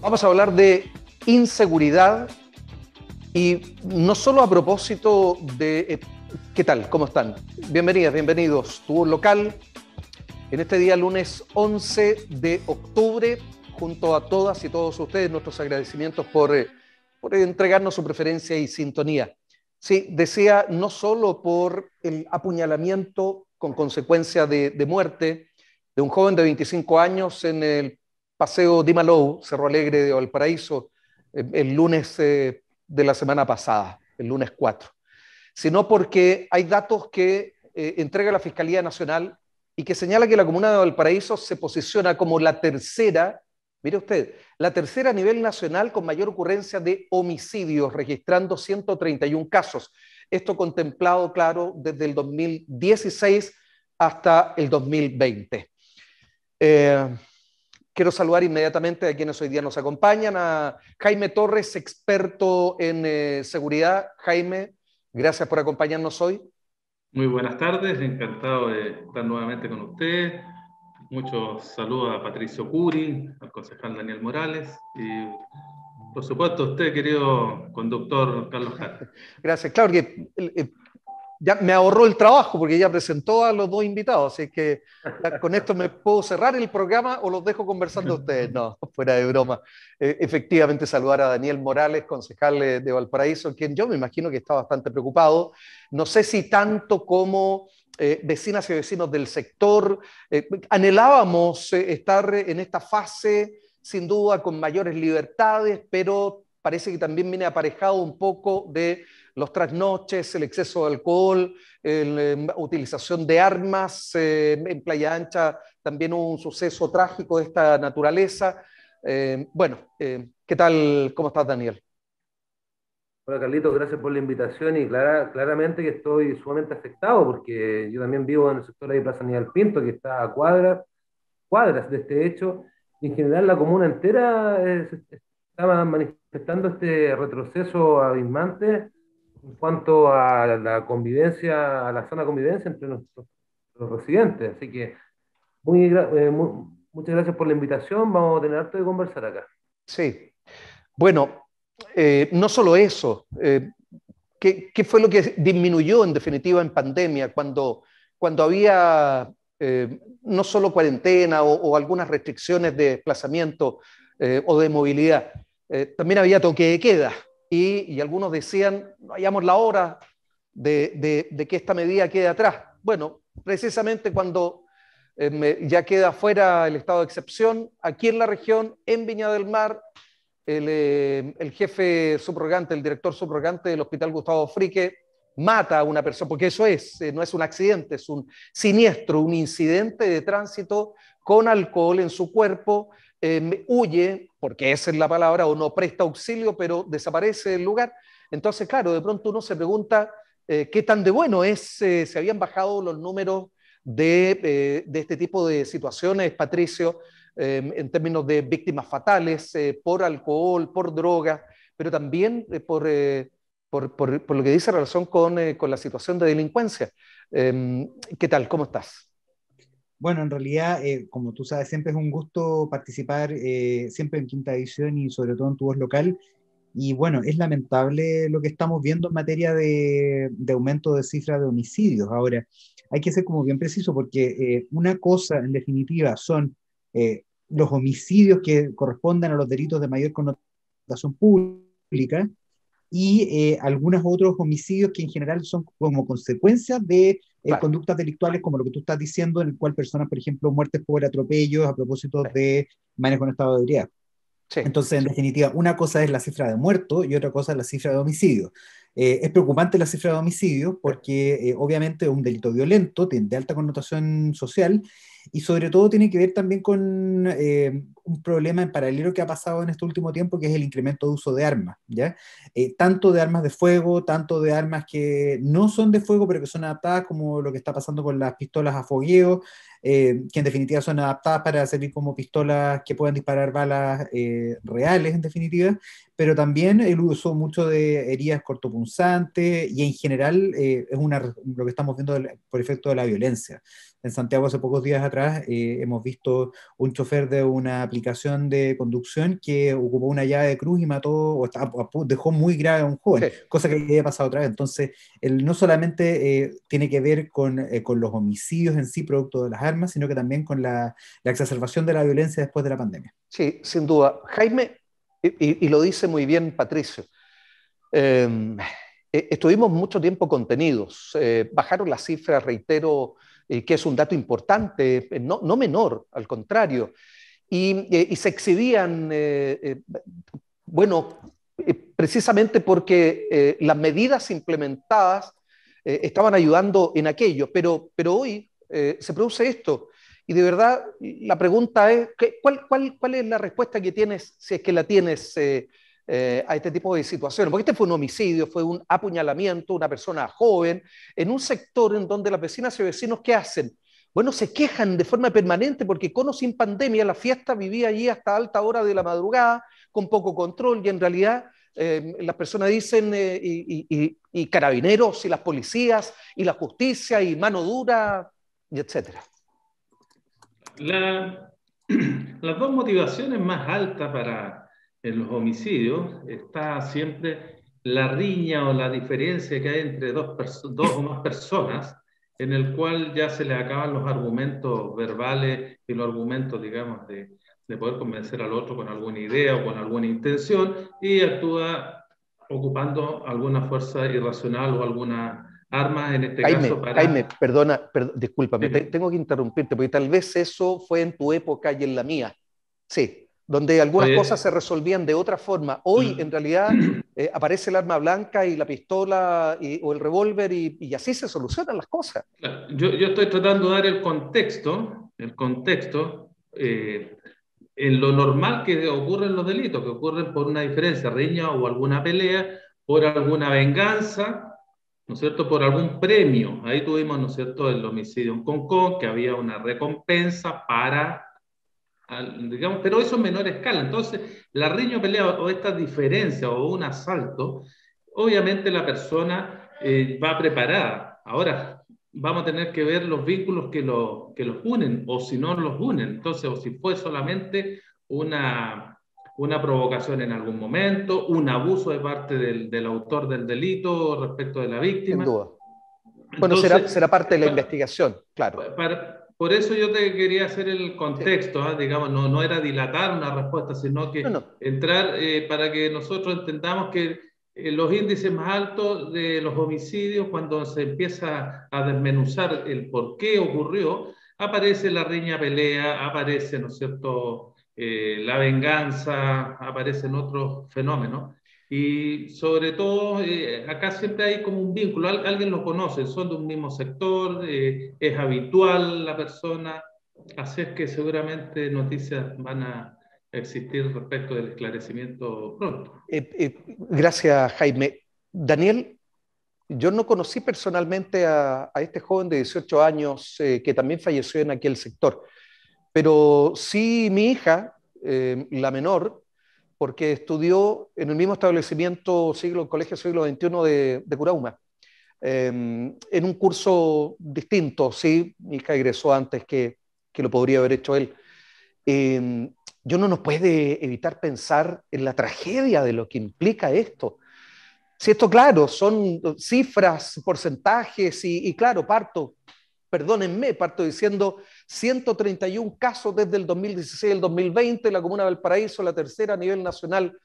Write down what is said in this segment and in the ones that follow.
Vamos a hablar de inseguridad y no solo a propósito de... ¿Qué tal? ¿Cómo están? Bienvenidas, bienvenidos. Tu local en este día lunes 11 de octubre, junto a todas y todos ustedes, nuestros agradecimientos por entregarnos su preferencia y sintonía. Sí, decía, no solo por el apuñalamiento con consecuencia de muerte de un joven de 25 años en el Paseo Di Malou, Cerro Alegre de Valparaíso, el lunes de la semana pasada, el lunes 4, sino porque hay datos que entrega la Fiscalía Nacional y que señala que la comuna de Valparaíso se posiciona como la tercera, mire usted, la tercera a nivel nacional con mayor ocurrencia de homicidios, registrando 131 casos. Esto contemplado, claro, desde el 2016 hasta el 2020. Quiero saludar inmediatamente a quienes hoy día nos acompañan, a Jaime Torres, experto en seguridad. Jaime, gracias por acompañarnos hoy. Muy buenas tardes, encantado de estar nuevamente con ustedes. Muchos saludos a Patricio Curi, al concejal Daniel Morales y por supuesto a usted, querido conductor Carlos Jara. Gracias, claro que ya me ahorró el trabajo porque ya presentó a los dos invitados, así que con esto me puedo cerrar el programa o los dejo conversando a ustedes. No, fuera de broma. Efectivamente, saludar a Daniel Morales, concejal de Valparaíso, quien yo me imagino que está bastante preocupado. No sé si tanto como vecinas y vecinos del sector. Anhelábamos estar en esta fase, sin duda, con mayores libertades, pero parece que también viene aparejado un poco de los trasnoches, el exceso de alcohol, la utilización de armas. En Playa Ancha también hubo un suceso trágico de esta naturaleza. ¿Qué tal? ¿Cómo estás, Daniel? Hola Carlitos, gracias por la invitación y claramente que estoy sumamente afectado porque yo también vivo en el sector de Plaza Aníbal Pinto, que está a cuadras de este hecho, y en general la comuna entera estaba manifestando este retroceso abismante en cuanto a la convivencia, a la sana convivencia entre los residentes. Así que muchas gracias por la invitación, vamos a tener harto de conversar acá. Sí, bueno, no solo eso. ¿Qué fue lo que disminuyó en definitiva en pandemia cuando había no solo cuarentena o algunas restricciones de desplazamiento o de movilidad? También había toque de queda y algunos decían, no hayamos la hora de que esta medida quede atrás. Bueno, precisamente cuando ya queda fuera el estado de excepción, aquí en la región, en Viña del Mar, el jefe subrogante, el director subrogante del Hospital Gustavo Frique, mata a una persona, porque eso no es un accidente, es un siniestro, un incidente de tránsito con alcohol en su cuerpo, huye, porque esa es la palabra, o no presta auxilio, pero desaparece del lugar. Entonces, claro, de pronto uno se pregunta qué tan de bueno es, se habían bajado los números de este tipo de situaciones, Patricio, en términos de víctimas fatales por alcohol, por droga, pero también por lo que dice relación con la situación de delincuencia. ¿Qué tal? ¿Cómo estás? Bueno, en realidad, como tú sabes, siempre es un gusto participar siempre en Quinta Edición y sobre todo en tu voz local. Y bueno, es lamentable lo que estamos viendo en materia de aumento de cifras de homicidios. Ahora, hay que ser como bien preciso porque una cosa, en definitiva, son los homicidios que corresponden a los delitos de mayor connotación pública y algunos otros homicidios que en general son como consecuencias de Claro. conductas delictuales, como lo que tú estás diciendo, en el cual personas, por ejemplo, muertes por atropellos a propósito de manejo en estado de ebriedad. Sí, Entonces, en sí. definitiva, una cosa es la cifra de muertos y otra cosa es la cifra de homicidios. Es preocupante la cifra de homicidios porque obviamente es un delito violento, tiene de alta connotación social y sobre todo tiene que ver también con un problema en paralelo que ha pasado en este último tiempo, que es el incremento de uso de armas, ¿ya? Tanto de armas de fuego, tanto de armas que no son de fuego, pero que son adaptadas, como lo que está pasando con las pistolas a fogueo, que en definitiva son adaptadas para servir como pistolas que puedan disparar balas reales, en definitiva, pero también el uso mucho de heridas cortopunzantes y en general lo que estamos viendo por efecto de la violencia. En Santiago hace pocos días atrás hemos visto un chofer de una aplicación de conducción que ocupó una llave de cruz y mató dejó muy grave a un joven, Sí. cosa que había pasado otra vez. Entonces, no solamente tiene que ver con los homicidios en sí, producto de las armas, sino que también con la exacerbación de la violencia después de la pandemia. Sí, sin duda. Jaime, y lo dice muy bien Patricio, eh, estuvimos mucho tiempo contenidos. Bajaron las cifras, reitero, que es un dato importante, no menor, al contrario. Y se exhibían, bueno, precisamente porque las medidas implementadas estaban ayudando en aquello, pero hoy se produce esto. Y de verdad, la pregunta es, ¿cuál es la respuesta que tienes, si es que la tienes, a este tipo de situaciones? Porque este fue un homicidio, fue un apuñalamiento, una persona joven, en un sector en donde las vecinas y vecinos, ¿qué hacen? Bueno, se quejan de forma permanente porque con o sin pandemia la fiesta vivía allí hasta alta hora de la madrugada, con poco control, y en realidad las personas dicen, y carabineros, y las policías, y la justicia, y mano dura, y etcétera. Las dos motivaciones más altas para en los homicidios está siempre la riña o la diferencia que hay entre dos o más personas, en el cual ya se le acaban los argumentos verbales y los argumentos, digamos, de poder convencer al otro con alguna idea o con alguna intención, y actúa ocupando alguna fuerza irracional o alguna arma, en este caso, para... Jaime, perdona, discúlpame, tengo que interrumpirte, porque tal vez eso fue en tu época y en la mía. Sí, donde algunas cosas se resolvían de otra forma. Hoy, en realidad, aparece el arma blanca y la pistola o el revólver y así se solucionan las cosas. Yo estoy tratando de dar el contexto, en lo normal que ocurren los delitos, que ocurren por una diferencia, riña o alguna pelea, por alguna venganza, ¿no es cierto?, por algún premio. Ahí tuvimos, ¿no es cierto?, el homicidio en Concón, que había una recompensa para, digamos, pero eso en menor escala. Entonces, la riña o pelea o esta diferencia o un asalto, obviamente la persona va preparada. Ahora, vamos a tener que ver los vínculos que los unen, o si no los unen. Entonces, o si fue solamente una provocación en algún momento, un abuso de parte del autor del delito respecto de la víctima. Sin duda. Bueno, entonces, será parte de la investigación, claro. Por eso yo te quería hacer el contexto, sí. Digamos, no era dilatar una respuesta, sino que entrar para que nosotros entendamos que los índices más altos de los homicidios, cuando se empieza a desmenuzar el por qué ocurrió, aparece la riña pelea, aparece, ¿no es cierto?, la venganza, aparecen otros fenómenos. Y sobre todo, acá siempre hay como un vínculo, alguien lo conoce, son de un mismo sector, es habitual la persona, así es que seguramente noticias van a existir respecto del esclarecimiento pronto. Gracias, Jaime. Daniel, yo no conocí personalmente a este joven de 18 años que también falleció en aquel sector, pero sí mi hija, la menor, porque estudió en el mismo establecimiento, colegio siglo XXI de Curauma, en un curso distinto. Sí, mi hija egresó antes que lo podría haber hecho él. Yo no nos puede evitar pensar en la tragedia de lo que implica esto. Si esto, claro, son cifras, porcentajes, y claro, parto diciendo 131 casos desde el 2016 al 2020, la comuna de Valparaíso, la tercera a nivel nacional.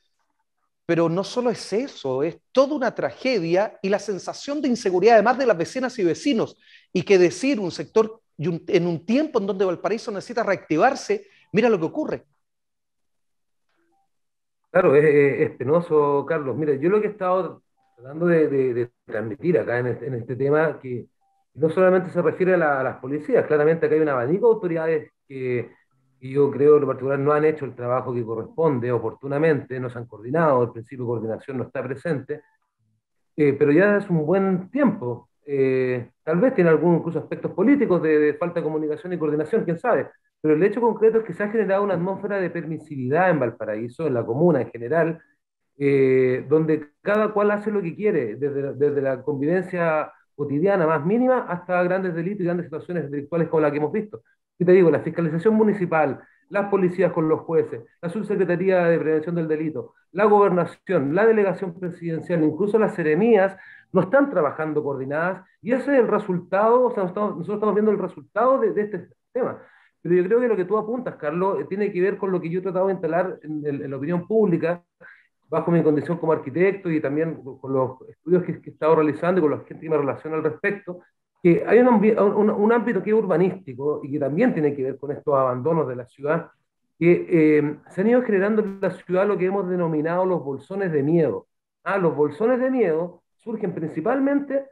Pero no solo es eso, es toda una tragedia y la sensación de inseguridad, además de las vecinas y vecinos. Y que decir un sector, en un tiempo en donde Valparaíso necesita reactivarse, mira lo que ocurre. Claro, es penoso, Carlos. Mira, yo lo que he estado tratando de transmitir acá en este tema, que no solamente se refiere a las policías, claramente acá hay un abanico de autoridades que yo creo en lo particular no han hecho el trabajo que corresponde oportunamente, no se han coordinado, el principio de coordinación no está presente, pero ya es un buen tiempo tal vez tiene algún incluso aspectos políticos de falta de comunicación y coordinación, quién sabe, pero el hecho concreto es que se ha generado una atmósfera de permisividad en Valparaíso, en la comuna en general, donde cada cual hace lo que quiere, desde la convivencia cotidiana más mínima hasta grandes delitos y grandes situaciones delictuales como la que hemos visto. Y te digo, la fiscalización municipal, las policías con los jueces, la subsecretaría de prevención del delito, la gobernación, la delegación presidencial, incluso las seremías, no están trabajando coordinadas y ese es el resultado, o sea, nosotros estamos viendo el resultado de este tema. Pero yo creo que lo que tú apuntas, Carlos, tiene que ver con lo que yo he tratado de instalar en la opinión pública, bajo mi condición como arquitecto y también con los estudios que he estado realizando y con la gente que me relaciona al respecto, que hay un ámbito que es urbanístico y que también tiene que ver con estos abandonos de la ciudad, que se han ido generando en la ciudad lo que hemos denominado los bolsones de miedo. Los bolsones de miedo surgen principalmente,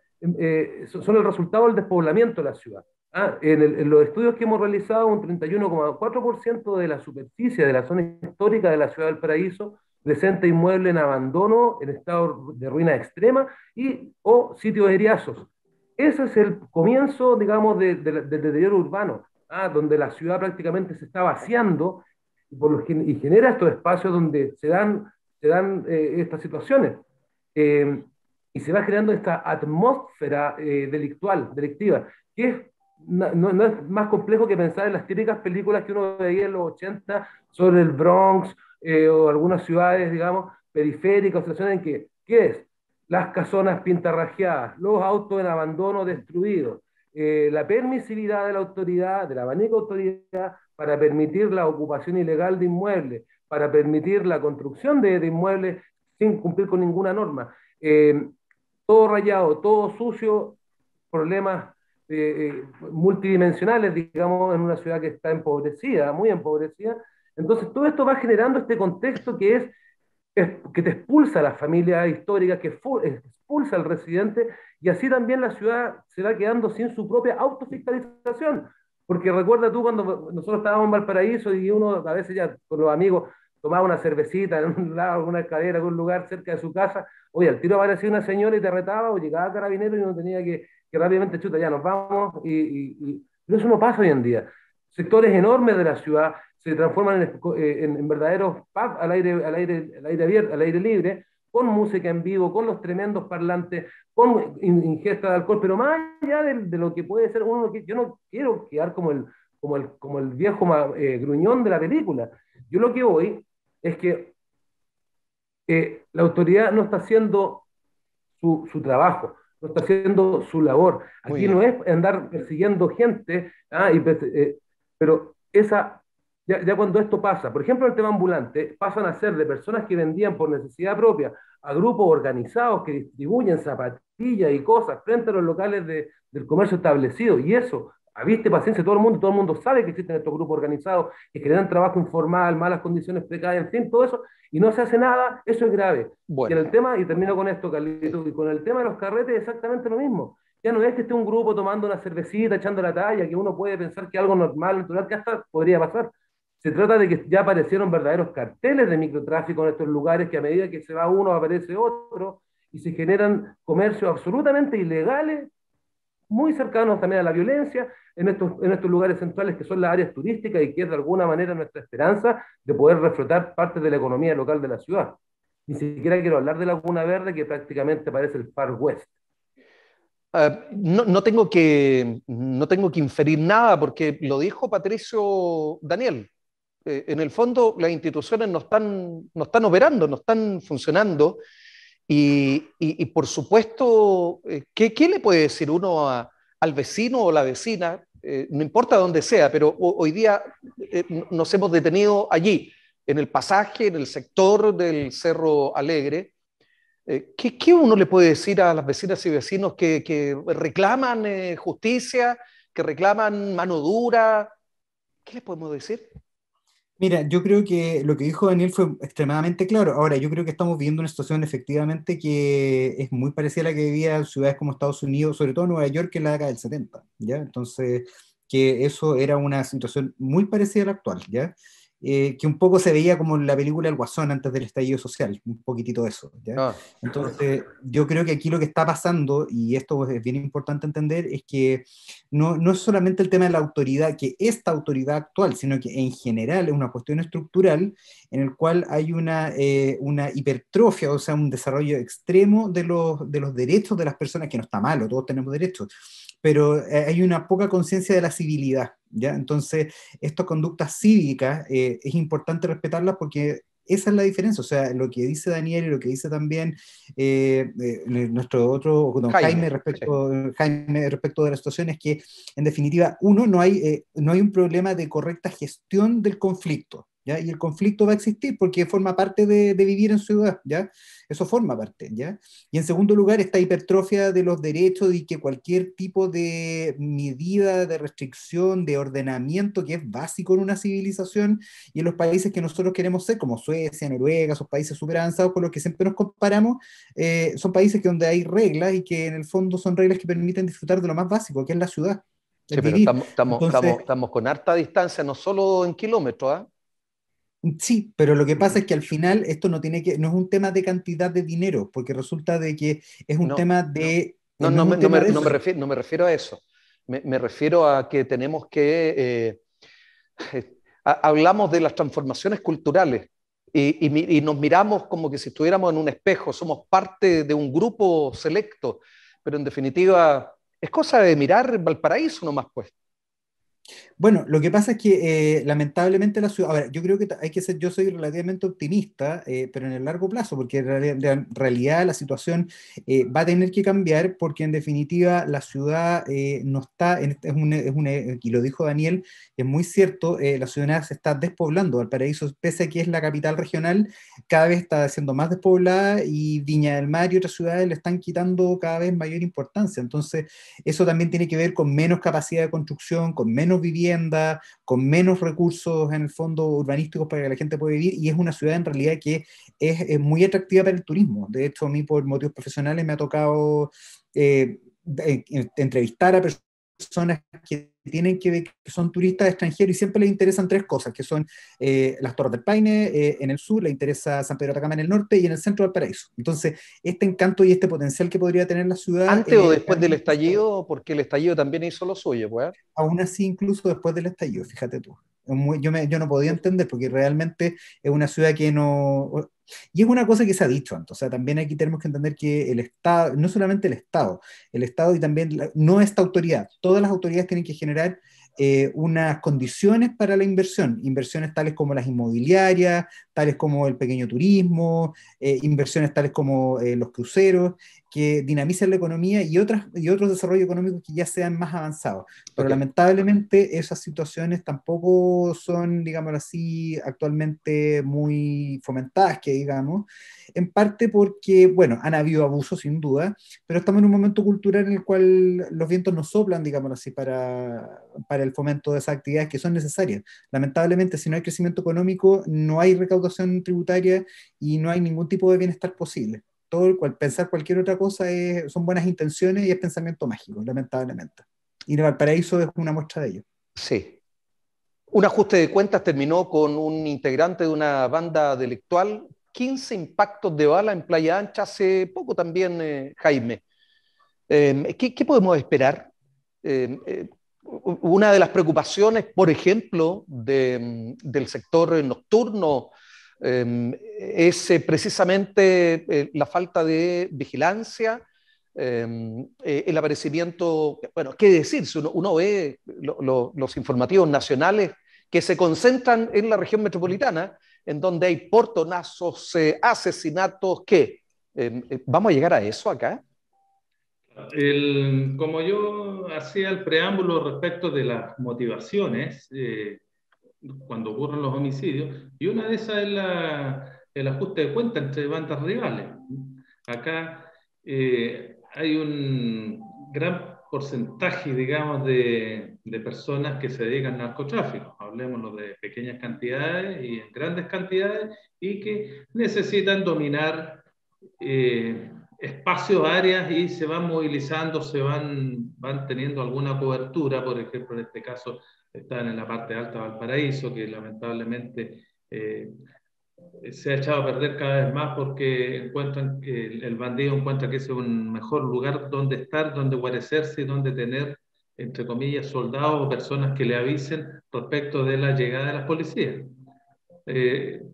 son el resultado del despoblamiento de la ciudad. En los estudios que hemos realizado, un 31,4% de la superficie de la zona histórica de la ciudad del Paraíso presenta inmueble en abandono, en estado de ruina extrema o sitios eriazos. Ese es el comienzo, digamos, del deterioro urbano, donde la ciudad prácticamente se está vaciando y genera estos espacios donde se dan estas situaciones. Y se va generando esta atmósfera delictiva, que no es más complejo que pensar en las típicas películas que uno veía en los 80 sobre el Bronx, o algunas ciudades, digamos, periféricas, situaciones en que, ¿qué es? Las casonas pintarrajeadas, los autos en abandono destruidos, la permisividad de la autoridad, de la abanico autoridad, para permitir la ocupación ilegal de inmuebles, para permitir la construcción de inmuebles sin cumplir con ninguna norma. Todo rayado, todo sucio, problemas multidimensionales, digamos, en una ciudad que está empobrecida, muy empobrecida. Entonces, todo esto va generando este contexto que que te expulsa a la familia histórica, que expulsa al residente, y así también la ciudad se va quedando sin su propia autofiscalización. Porque recuerda tú cuando nosotros estábamos en Valparaíso y uno a veces ya con los amigos tomaba una cervecita en un lado, alguna escalera, en algún lugar cerca de su casa, oye, al tiro aparecía una señora y te retaba, o llegaba carabinero y uno tenía que rápidamente, chuta, ya nos vamos, pero eso no pasa hoy en día. Sectores enormes de la ciudad se transforman en verdaderos pubs al aire libre, con música en vivo, con los tremendos parlantes, con ingesta de alcohol, pero más allá de lo que puede ser uno, yo no quiero quedar como el viejo gruñón de la película. Yo lo que voy es que la autoridad no está haciendo su trabajo, no está haciendo su labor. Aquí no es andar persiguiendo gente, pero ya cuando esto pasa, por ejemplo, el tema ambulante, pasan a ser de personas que vendían por necesidad propia a grupos organizados que distribuyen zapatillas y cosas frente a los locales del comercio establecido, y eso, a vista y paciencia, todo el mundo sabe que existen estos grupos organizados que generan trabajo informal, malas condiciones precarias, en fin, todo eso, y no se hace nada, eso es grave. Bueno. Y en el tema, y termino con esto, Carlito, y con el tema de los carretes, exactamente lo mismo. Ya no es que esté un grupo tomando una cervecita, echando la talla, que uno puede pensar que algo normal, natural, que hasta podría pasar. Se trata de que ya aparecieron verdaderos carteles de microtráfico en estos lugares, que a medida que se va uno aparece otro, y se generan comercios absolutamente ilegales, muy cercanos también a la violencia, en estos lugares centrales que son las áreas turísticas y que es de alguna manera nuestra esperanza de poder reflotar parte de la economía local de la ciudad. Ni siquiera quiero hablar de Laguna Verde, que prácticamente parece el Far West. No tengo que inferir nada porque lo dijo Patricio Daniel. En el fondo, las instituciones no están operando, no están funcionando. Y por supuesto, ¿qué le puede decir uno al vecino o la vecina? No importa dónde sea, pero hoy día nos hemos detenido allí, en el pasaje, en el sector del Cerro Alegre. ¿Qué uno le puede decir a las vecinas y vecinos que reclaman justicia, que reclaman mano dura? ¿Qué les podemos decir? Mira, yo creo que lo que dijo Daniel fue extremadamente claro. Ahora, yo creo que estamos viviendo una situación efectivamente que es muy parecida a la que vivía en ciudades como Estados Unidos, sobre todo Nueva York, en la década del 70, ¿ya? Entonces, que eso era una situación muy parecida a la actual, ¿ya? que un poco se veía como en la película El Guasón antes del estallido social, un poquitito eso, ¿ya? Ah, Entonces, yo creo que aquí lo que está pasando, y esto es bien importante entender, es que no es solamente el tema de la autoridad, que esta autoridad actual, sino que en general es una cuestión estructural en el cual hay una hipertrofia, o sea, un desarrollo extremo de los derechos de las personas, que no está malo, todos tenemos derechos, pero hay una poca conciencia de la civilidad, ¿ya? Entonces, estas conductas cívicas es importante respetarlas porque esa es la diferencia, o sea, lo que dice Daniel y lo que dice también nuestro otro, don Jaime, Jaime respecto de la situación es que, en definitiva, no hay un problema de correcta gestión del conflicto, ¿ya? Y el conflicto va a existir porque forma parte de vivir en ciudad, ¿ya? Eso forma parte, ¿ya? Y en segundo lugar, esta hipertrofia de los derechos y que cualquier tipo de medida de restricción, de ordenamiento que es básico en una civilización y en los países que nosotros queremos ser, como Suecia, Noruega, esos países súper avanzados con los que siempre nos comparamos, son países que donde hay reglas y que en el fondo son reglas que permiten disfrutar de lo más básico, que es la ciudad, sí, es pero vivir. Entonces, estamos con harta distancia, no solo en kilómetros, ¿ah? sí, pero lo que pasa es que al final esto no es un tema de cantidad de dinero, porque resulta de que es un No, tema no es un tema de eso. no me refiero a eso. Me refiero a que tenemos que hablamos de las transformaciones culturales y nos miramos como que si estuviéramos en un espejo, somos parte de un grupo selecto, pero en definitiva es cosa de mirar Valparaíso nomás, pues. Bueno, lo que pasa es que lamentablemente la ciudad, a ver, yo creo que hay que ser, yo soy relativamente optimista, pero en el largo plazo, porque en realidad la situación va a tener que cambiar, porque en definitiva la ciudad no está, y lo dijo Daniel, es muy cierto, la ciudad se está despoblando. Valparaíso, pese a que es la capital regional, cada vez está siendo más despoblada y Viña del Mar y otras ciudades le están quitando cada vez mayor importancia. Entonces, eso también tiene que ver con menos capacidad de construcción, con menos vivienda, con menos recursos en el fondo urbanísticos para que la gente pueda vivir, y es una ciudad en realidad que es muy atractiva para el turismo. De hecho, a mí por motivos profesionales me ha tocado entrevistar a personas que tienen que ver, que son turistas extranjeros y siempre les interesan tres cosas, que son las Torres del Paine en el sur, les interesa San Pedro de Atacama en el norte y en el centro del Valparaíso. Entonces, este encanto y este potencial que podría tener la ciudad Antes o después del estallido, porque el estallido también hizo lo suyo, pues. aún así, incluso después del estallido, fíjate tú. Yo no podía entender porque realmente es una ciudad que no... Y es una cosa que se ha dicho antes, o sea, también aquí tenemos que entender que el Estado, no solamente el Estado y también no esta autoridad, todas las autoridades tienen que generar unas condiciones para la inversión, inversiones tales como las inmobiliarias, tales como el pequeño turismo, inversiones tales como los cruceros, que dinamicen la economía y otros desarrollos económicos que ya sean más avanzados. Pero Okay. lamentablemente esas situaciones tampoco son, digámoslo así, actualmente muy fomentadas, que digamos, en parte porque, bueno, han habido abusos sin duda, pero estamos en un momento cultural en el cual los vientos no soplan, digámoslo así, para el fomento de esas actividades que son necesarias. Lamentablemente, si no hay crecimiento económico, no hay recaudación tributaria y no hay ningún tipo de bienestar posible. Todo el cual, pensar cualquier otra cosa son buenas intenciones y es pensamiento mágico, lamentablemente. Y Valparaíso es una muestra de ello. Sí. Un ajuste de cuentas terminó con un integrante de una banda delictual, 15 impactos de bala en Playa Ancha hace poco también, Jaime. ¿Qué podemos esperar? Una de las preocupaciones, por ejemplo, del sector nocturno es precisamente la falta de vigilancia, el aparecimiento, bueno, qué decir, si uno ve los informativos nacionales que se concentran en la región metropolitana, en donde hay portonazos, asesinatos, ¿qué? ¿Vamos a llegar a eso acá? Como yo hacía el preámbulo respecto de las motivaciones cuando ocurren los homicidios, y una de esas es el ajuste de cuentas entre bandas rivales. Acá hay un gran porcentaje, digamos, de personas que se dedican al narcotráfico, hablemoslo de pequeñas cantidades y en grandes cantidades, y que necesitan dominar espacios, áreas, y se van movilizando, van teniendo alguna cobertura. Por ejemplo, en este caso están en la parte alta de Valparaíso, que lamentablemente se ha echado a perder cada vez más porque encuentran que el bandido encuentra que ese es un mejor lugar donde estar, donde guarecerse y donde tener, entre comillas, soldados o personas que le avisen respecto de la llegada de las policías.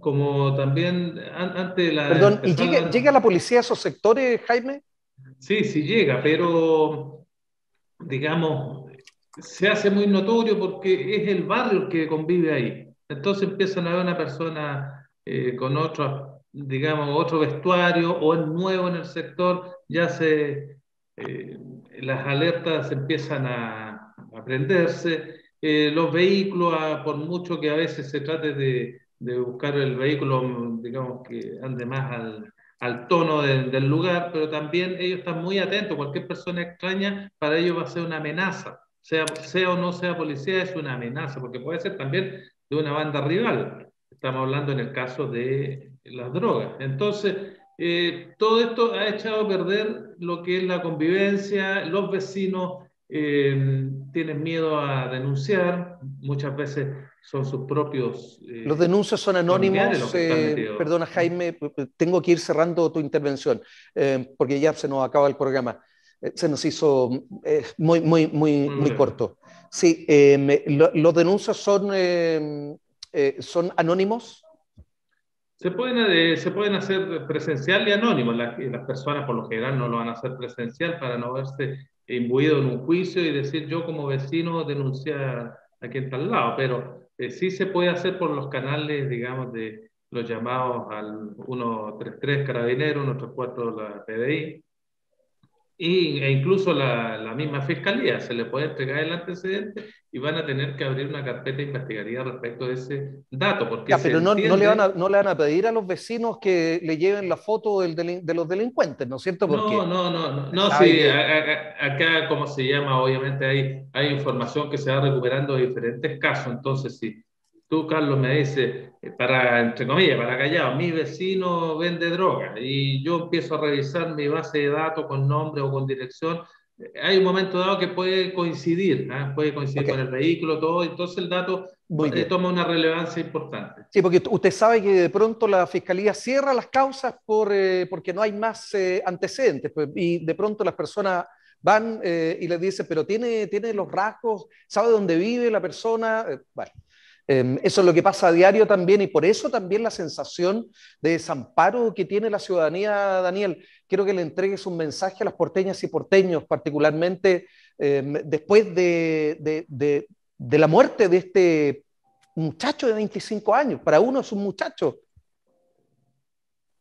Como también antes de Perdón, ¿y empezar llega la policía a esos sectores, Jaime? Sí, sí llega, pero digamos, se hace muy notorio porque es el barrio el que convive ahí. Entonces empiezan a ver una persona con otro, digamos, otro vestuario, o es nuevo en el sector, eh, las alertas empiezan a prenderse. Los vehículos, por mucho que a veces se trate de buscar el vehículo, digamos, que ande más al tono del lugar, pero también ellos están muy atentos. Cualquier persona extraña para ellos va a ser una amenaza, sea o no sea policía, es una amenaza, porque puede ser también de una banda rival. Estamos hablando en el caso de las drogas. Entonces, todo esto ha echado a perder lo que es la convivencia. Los vecinos tienen miedo a denunciar, muchas veces son sus propios Los denuncios son familiares anónimos. los que están metidos. Perdona, Jaime, tengo que ir cerrando tu intervención porque ya se nos acaba el programa. Se nos hizo muy corto. Sí, los denuncios son anónimos. Se pueden hacer presencial y anónimo. Las personas por lo general no lo van a hacer presencial para no verse imbuido en un juicio y decir yo como vecino denunciar a quien está al lado, pero sí se puede hacer por los canales, digamos, de los llamados al 133 Carabineros, 134 la PDI, e incluso la misma fiscalía se le puede entregar el antecedente y van a tener que abrir una carpeta investigativa respecto de ese dato, porque Ya, se pero entiende. no le van a pedir a los vecinos que le lleven la foto de los delincuentes, ¿no es cierto? No, Porque no, no, no, no, sabe sí, que acá, como se llama, obviamente hay información que se va recuperando de diferentes casos. Entonces, si tú, Carlos, me dices, entre comillas, para callado, mi vecino vende droga y yo empiezo a revisar mi base de datos con nombre o con dirección, hay un momento dado que puede coincidir, ¿ah? Puede coincidir ok, con el vehículo, todo, entonces el dato muy bien. toma una relevancia importante. Sí, porque usted sabe que de pronto la fiscalía cierra las causas porque no hay más antecedentes, pues, y de pronto las personas van y les dicen, pero tiene los rasgos, sabe dónde vive la persona. Bueno, eso es lo que pasa a diario también, y por eso también la sensación de desamparo que tiene la ciudadanía, Daniel. Quiero que le entregues un mensaje a las porteñas y porteños, particularmente después de la muerte de este muchacho de 25 años. Para uno es un muchacho.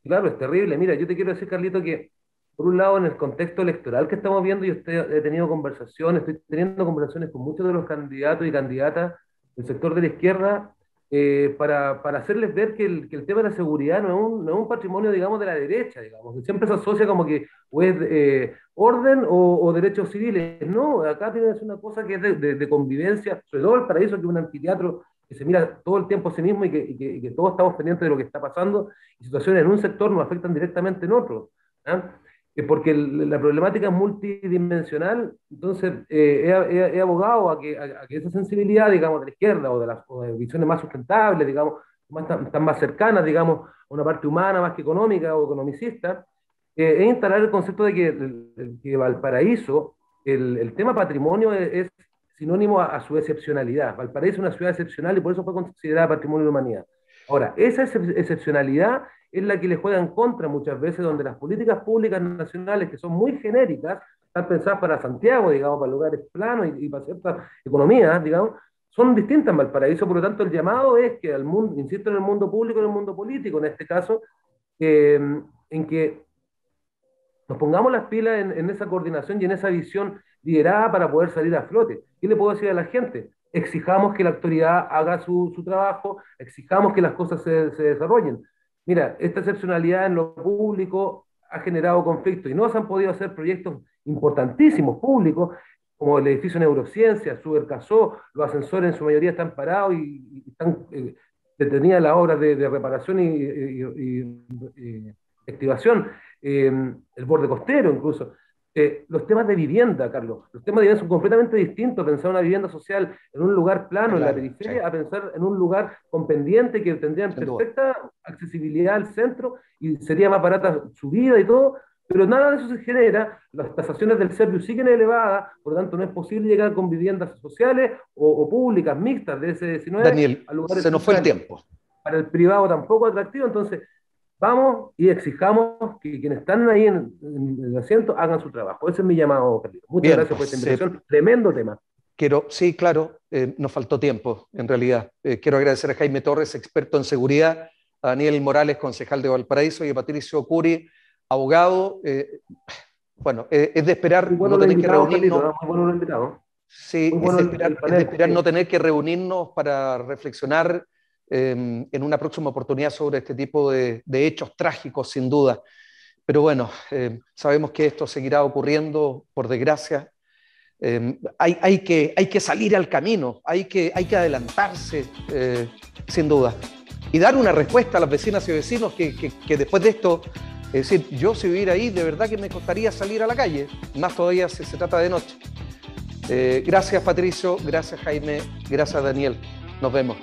Claro, es terrible. Mira, yo te quiero decir, Carlito, que por un lado, en el contexto electoral que estamos viendo, he tenido conversaciones, estoy teniendo conversaciones con muchos de los candidatos y candidatas del sector de la izquierda para hacerles ver que el tema de la seguridad no es un patrimonio, digamos, de la derecha, digamos, que siempre se asocia como que o es orden o derechos civiles. No, acá tienes una cosa que es de convivencia, sobre todo el paraíso, que es un anfiteatro que se mira todo el tiempo a sí mismo y que todos estamos pendientes de lo que está pasando, y situaciones en un sector nos afectan directamente en otro. ¿Ah? Porque la problemática es multidimensional. Entonces he abogado a que esa sensibilidad, digamos, de la izquierda o de visiones más sustentables, digamos, están más cercanas, digamos, a una parte humana más que económica o economicista, es instalar el concepto de que Valparaíso, el tema patrimonio es sinónimo a su excepcionalidad. Valparaíso es una ciudad excepcional y por eso fue considerada Patrimonio de la Humanidad. Ahora, esa excepcionalidad es la que le juega en contra muchas veces, donde las políticas públicas nacionales, que son muy genéricas, están pensadas para Santiago, digamos, para lugares planos y para ciertas economías, digamos, son distintas en Valparaíso. Por lo tanto, el llamado es que al mundo, insisto, en el mundo público y en el mundo político, en este caso, en que nos pongamos las pilas en esa coordinación y en esa visión liderada para poder salir a flote. ¿Qué le puedo decir a la gente? Exijamos que la autoridad haga su trabajo, exijamos que las cosas se desarrollen. Mira, esta excepcionalidad en lo público ha generado conflictos y no se han podido hacer proyectos importantísimos públicos, como el edificio de neurociencia, Subercasó, los ascensores en su mayoría están parados y están detenidas las obras de reparación y activación. el borde costero incluso. Los temas de vivienda, Carlos, los temas de vivienda son completamente distintos. Pensar una vivienda social en un lugar plano, claro, en la periferia, sí, a pensar en un lugar con pendiente que tendrían perfecta accesibilidad al centro y sería más barata su vida y todo, pero nada de eso se genera. Las tasaciones del Serviu siguen elevadas, por lo tanto no es posible llegar con viviendas sociales o públicas mixtas de ese 19 Daniel, a lugares se nos fue el tiempo. Para el privado tampoco atractivo, entonces vamos y exijamos que quienes están ahí en el asiento hagan su trabajo. Ese es mi llamado, Carlito. Muchas gracias por esta invitación. Tremendo tema. Sí, claro, nos faltó tiempo, en realidad. Quiero agradecer a Jaime Torres, experto en seguridad, a Daniel Morales, concejal de Valparaíso, y a Patricio Curi, abogado. Bueno, es de esperar bueno no tener que reunirnos. Muy bueno lo invitado. Sí, bueno es de esperar no tener que reunirnos para reflexionar en una próxima oportunidad sobre este tipo de hechos trágicos, sin duda. Pero bueno, sabemos que esto seguirá ocurriendo, por desgracia. Hay que salir al camino, hay que adelantarse, sin duda, y dar una respuesta a las vecinas y vecinos que después de esto, es decir, yo si viviera ahí, de verdad que me costaría salir a la calle, más todavía si se trata de noche. Gracias, Patricio, gracias, Jaime, gracias, Daniel. Nos vemos.